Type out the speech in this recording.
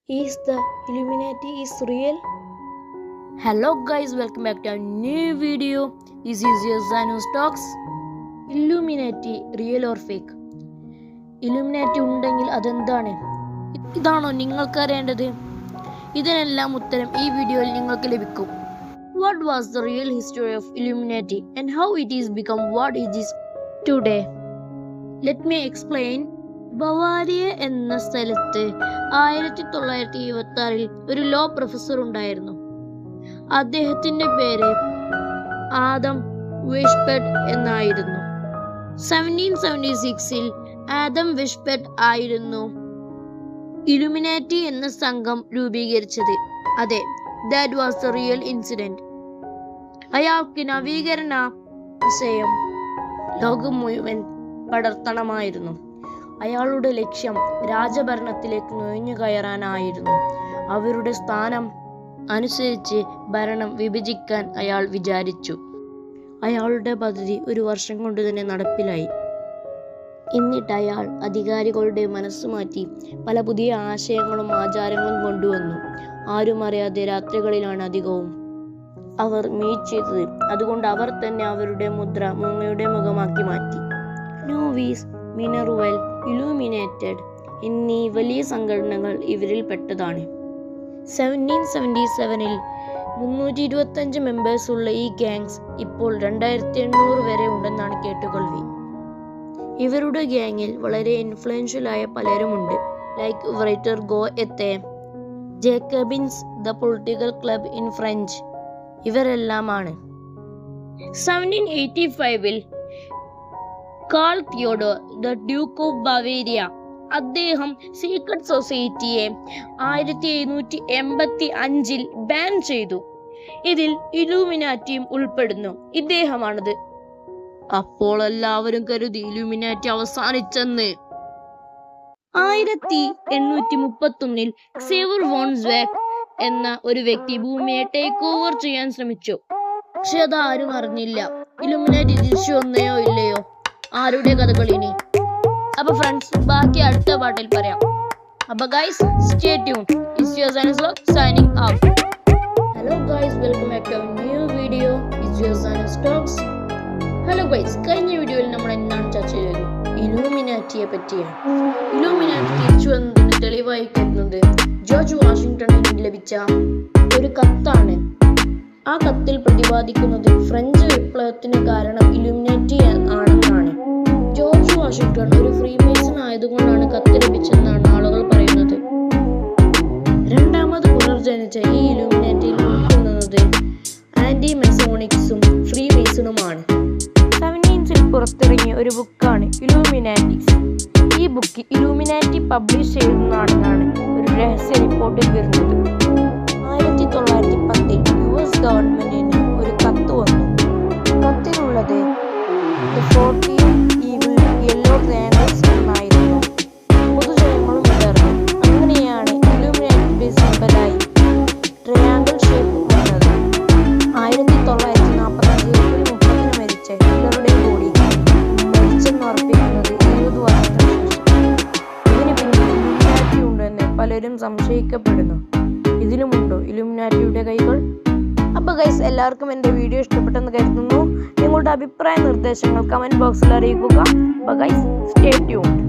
Is the Illuminati is real? Hello guys, welcome back to our new video. This is your Zanos Talks. Illuminati real or fake? Illuminati ഉണ്ടെങ്കിൽ അതെന്താണ്? ഇതാണോ നിങ്ങൾക്ക് അറിയേണ്ടത്? ഇതിനെല്ലാം ഉത്തരം ഈ വീഡിയോയിൽ നിങ്ങൾക്ക് ലഭിക്കും. What was the real history of Illuminati and how it is become what it is today? Let me explain. ബവാരിയ എന്ന സ്ഥലത്ത് 1926 ഒരു ലോ പ്രൊഫസർ ഉണ്ടായിരുന്നു. അദ്ദേഹത്തിന്റെ പേര് ആദം വിഷ്പെട്ട് എന്നായിരുന്നു. 1776 ആദം വിഷ്പെട്ട് ആയിരുന്നു ഇലുമിനാറ്റി എന്ന സംഘം രൂപീകരിച്ചത്. അതെ, that was the real incident. അയാൾക്ക് നവീകരണ ആശയം ലോകം മുഴുവൻ പടർത്തണമായിരുന്നു. അയാളുടെ ലക്ഷ്യം രാജഭരണത്തിലേക്ക് നുഴഞ്ഞു കയറാനായിരുന്നു. അവരുടെ സ്ഥാനം അനുസരിച്ച് ഭരണം വിഭജിക്കാൻ അയാൾ വിചാരിച്ചു. അയാളുടെ പദ്ധതി ഒരു വർഷം കൊണ്ട് തന്നെ നടപ്പിലായി. എന്നിട്ട് അയാൾ അധികാരികളുടെ മനസ്സുമാറ്റി പല പുതിയ ആശയങ്ങളും ആചാരങ്ങളും കൊണ്ടുവന്നു. ആരും അറിയാതെ രാത്രികളിലാണ് അധികവും അവർ മീറ്റ് ചെയ്തത്. അതുകൊണ്ട് അവർ തന്നെ അവരുടെ മുദ്ര മൂങ്ങയുടെ മുഖമാക്കി മാറ്റി. നോവീസ്, മിനർവെൽ, ഇലൂമിനേറ്റഡ് എന്നീ വലിയ സംഘടനകൾ ഇവരിൽ പെട്ടതാണ്. 1777 325 മെമ്പേഴ്സ് ഉള്ള ഈ ഗാങ്സ് ഇപ്പോൾ 2800 വരെ ഉണ്ടെന്നാണ് കേട്ടുകേൾവി. ഇവരുടെ ഗാങ്ങിൽ വളരെ ഇൻഫ്ലുവൻഷ്യൽ ആയ പലരുമുണ്ട്. Like writer Goethe, Jacobins, the political club in French, ഇവരെല്ലാമാണ്. 1785 Karl Theodor, the duke of Bavaria, അദ്ദേഹം സീക്രട്ട് സൊസൈറ്റിയെ 1785 ബാൻ ചെയ്തു. ഇതിൽ ഇലൂമിനാറ്റിയും ഉൾപ്പെടുന്നു. ഇദ്ദേഹമാണത്. അപ്പോൾ എല്ലാവരും കരുതി ഇലൂമിനാറ്റി അവസാനിച്ചെന്ന്. 1831 സേവർ വോൺ സ്വാക്ക് എന്ന ഒരു വ്യക്തി ഭൂമിയെ ടേക്ക് ഓവർ ചെയ്യാൻ ശ്രമിച്ചു. പക്ഷെ അതാരും അറിഞ്ഞില്ല. ഇലൂമിനാറ്റി തിരിച്ചു വന്നയോ ഇല്ലയോ, ആരുടെ കഥകൾ ഇനി? അപ്പൊ ഫ്രണ്ട്സ്, ബാക്കി അടുത്ത പാട്ടിൽ പറയാം. അപ്പൊ guys, stay tune. It's your Zanos Talks signing out. Hello guys, welcome back to our new video. It's your Zanos Talks. Hello guys, കഴിഞ്ഞ വീഡിയോയിൽ നമ്മൾ എന്താണ് ചർച്ച ചെയ്തത്? ഇലൂമിനാറ്റിയെ പറ്റിയാണ്. ഇലൂമിനാറ്റി തിരിച്ചു വന്നതിന് തെളിവായി കരുതുന്നത് ജോർജ് വാഷിംഗ്ടണിന് ലഭിച്ച ഒരു കത്താണ്. ആ കത്തിൽ പ്രതിപാദിക്കുന്നത് ഫ്രഞ്ച് വിപ്ലവത്തിന് കാരണം ഇലൂമിനാറ്റി ആണെന്നാണ്. ജോർജ് വാഷിംഗ്ടൺ ഒരു ഫ്രീമേസൺ ആയതുകൊണ്ടാണ് കത്ത് ലഭിച്ചെന്നാണ് ആളുകൾ പറയുന്നത്. രണ്ടാമത് പുനർജനിച്ച ഈ ഇലൂമിനാറ്റിയിൽ ഉൾക്കൊള്ളുന്നത് ആന്റി മെസോണിക്സും ഫ്രീമേസണുമാണ്. 1700 പുറത്തിറങ്ങിയ ഒരു ബുക്കാണ് ഇലൂമിനാറ്റിക്സ്. ഈ ബുക്ക് ഇലൂമിനാറ്റി പബ്ലിഷ് ചെയ്യുന്നതാണെന്നാണ് ഒരു രഹസ്യ റിപ്പോർട്ടിൽ വരുന്നത്. 1910 US ഗവൺമെന്റിന് ഒരു കത്ത് വന്നു. കത്തിലുള്ളത് The 14 Evil Yellow Triangles എന്നായിരുന്നു. പൊതുജനങ്ങളും ഇടർന്നു. അങ്ങനെയാണ് ഇലൂമിനാറ്റിയുടെ സിംബലായി ട്രയാങ്കിൾ ഷേപ്പ് വന്നത്. 1945 ഏപ്രിൽ 30 മരിച്ച ഹിറ്റ്ലറുടെ ബോഡി മരിച്ചെന്ന് ഉറപ്പിക്കുന്നത് 20 വർഷത്തിന് ശേഷം. ഇതിന് പിന്നിൽ ഇലൂമിനാറ്റി ഉണ്ടെന്ന് പലരും സംശയിക്കപ്പെടുന്നു. ഇതിലുമുണ്ടോ ഇലൂമിനാറ്റിയുടെ കൈകൾ? അപ്പൊ ഗൈസ്, എല്ലാവർക്കും എൻ്റെ വീഡിയോ ഇഷ്ടപ്പെട്ടെന്ന് കരുതുന്നു. നിങ്ങളുടെ അഭിപ്രായ നിർദ്ദേശങ്ങൾ കമന്റ് ബോക്സിൽ അറിയിക്കുക. അപ്പൊ ഗൈസ്, സ്റ്റേ ട്യൂൺഡ്.